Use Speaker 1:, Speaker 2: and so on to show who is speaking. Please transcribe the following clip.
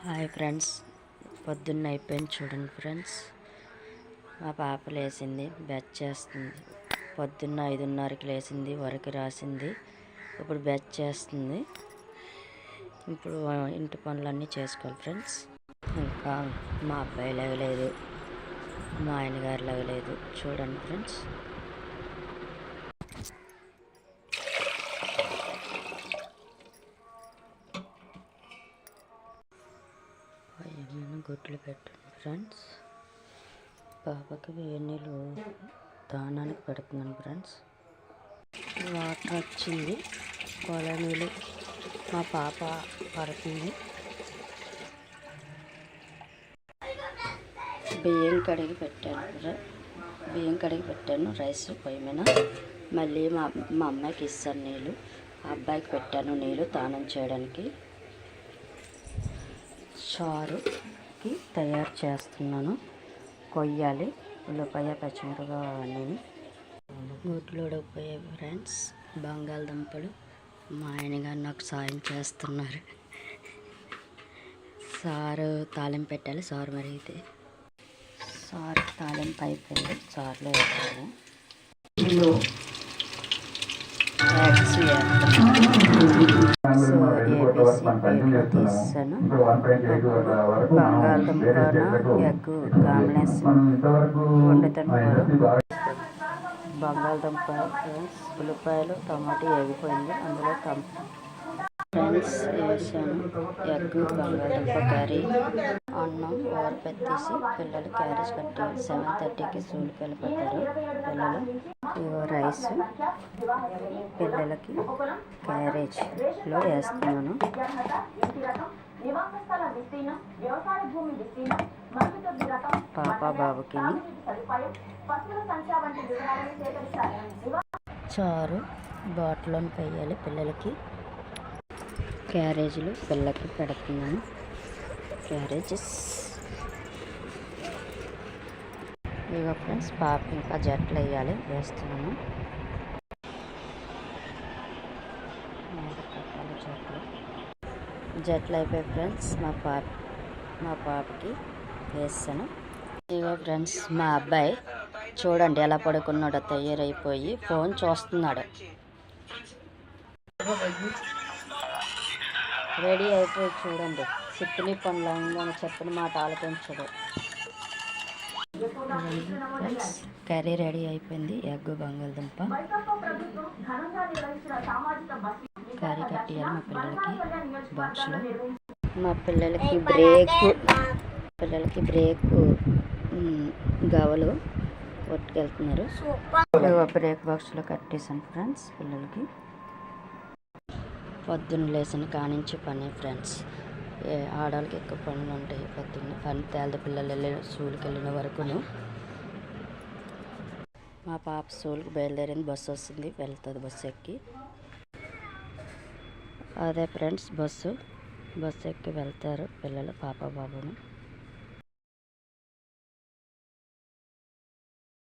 Speaker 1: Hi friends, పొద్దున్న అయిపోయింది చూడండి ఫ్రెండ్స్. మా పాప లేచింది, బ్రష్ చేస్తుంది. పొద్దున్న 5:30కి లేచింది, వరకు రాసింది. ఇప్పుడు బ్రష్ చేస్తుంది. ఇప్పుడు ఇంటి పనులన్నీ చేసుకోవాలి ఫ్రెండ్స్. ఇంకా మా అబ్బాయి లేగలేదు, మా ఆయనగారు లేగలేదు. చూడండి ఫ్రెండ్స్. గుడ్లు పెట్టండి ఫ్రెండ్స్. పాపకి వేడి నీళ్ళు దానానికి పెడుతున్నాను ఫ్రెండ్స్. వాటర్ వచ్చింది, కొల నీళ్ళు మా పాప పడుతుంది. బియ్యం కడిగి పెట్టాను రైస్ పొయ్యి మీద. మళ్ళీ మా అమ్మాయికి ఇస్తాను నీళ్ళు, ఆ అబ్బాయికి పెట్టాను నీళ్ళు స్నానం చేయడానికి. చారుకి తయారు చేస్తున్నాను. కొయ్యాలి, ఉల్లిపాయ పచ్చిమిరపకాయ అన్నీ. గుడ్లు ఉడకపోయాయి ఫ్రెండ్స్. బంగాళదుంపలు మా ఆయనగారు నాకు సాయం చేస్తున్నారు. సారు తాలింపు పెట్టాలి. సారు మరిగితే సారు తాలింపు అయిపోయింది. సారులో వేస్తాను. ఎగ్స్ తీసాను. బంగాళదుంప ఎగ్ కాంబినేషన్ వండుతాను. బంగాళదుంప ఉల్లిపాయలు టమాటా వేగిపోయింది, అందులో ఫ్రెండ్స్ వేసాను. ఎగ్ బంగాళదుంప కర్రీ, అన్నం ఓరపెట్టేసి పిల్లలు క్యారేజ్ కట్టాలి. 7:30కి స్కూల్కి వెళ్ళిపోతారు పిల్లలు. రైస్ పిల్లలకి క్యారేజ్లో వేస్తున్నాను. పాప బాబుకి చారు బాటిల్లోని వేయాలి. పిల్లలకి క్యారేజీలు పిల్లలకి పెడుతున్నాను. క్యారేజెస్ ఇక ఫ్రెండ్స్. పాప ఇంకా జట్లు వేయాలి, వేస్తున్నాను. జట్లు అయిపోయి ఫ్రెండ్స్. మా పాపకి వేస్తాను. ఇక ఫ్రెండ్స్, మా అబ్బాయి చూడండి ఎలా పడుకున్నాడో, తయారైపోయి ఫోన్ చూస్తున్నాడు. రెడీ అయిపోయి చూడండి, చెప్పిన పనులు చెప్పిన మాట ఆలోచించడు. కర్రీ రెడీ అయిపోయింది. ఎగ్ బంగాళదుంప కర్రీ కట్టియాలి మా పిల్లలకి బాక్స్లో. మా పిల్లలకి బ్రేక్ గవలు కొట్టుకెళ్తున్నారు. బ్రేక్ బాక్స్లో కట్టేసాను ఫ్రెండ్స్ పిల్లలకి. పొద్దున్న లేచిన కానించి పని ఫ్రెండ్స్. ఆడవాళ్ళకి ఎక్కువ పనులు ఉంటాయి పొద్దున్న. పని తేలదు పిల్లలు స్కూల్కి వెళ్ళిన వరకును. మా పాప స్కూల్కి బయలుదేరింది, బస్సు వస్తుంది, వెళ్తుంది బస్సు ఎక్కి. అదే ఫ్రెండ్స్, బస్సు ఎక్కి వెళ్తారు పిల్లలు, పాప బాబును.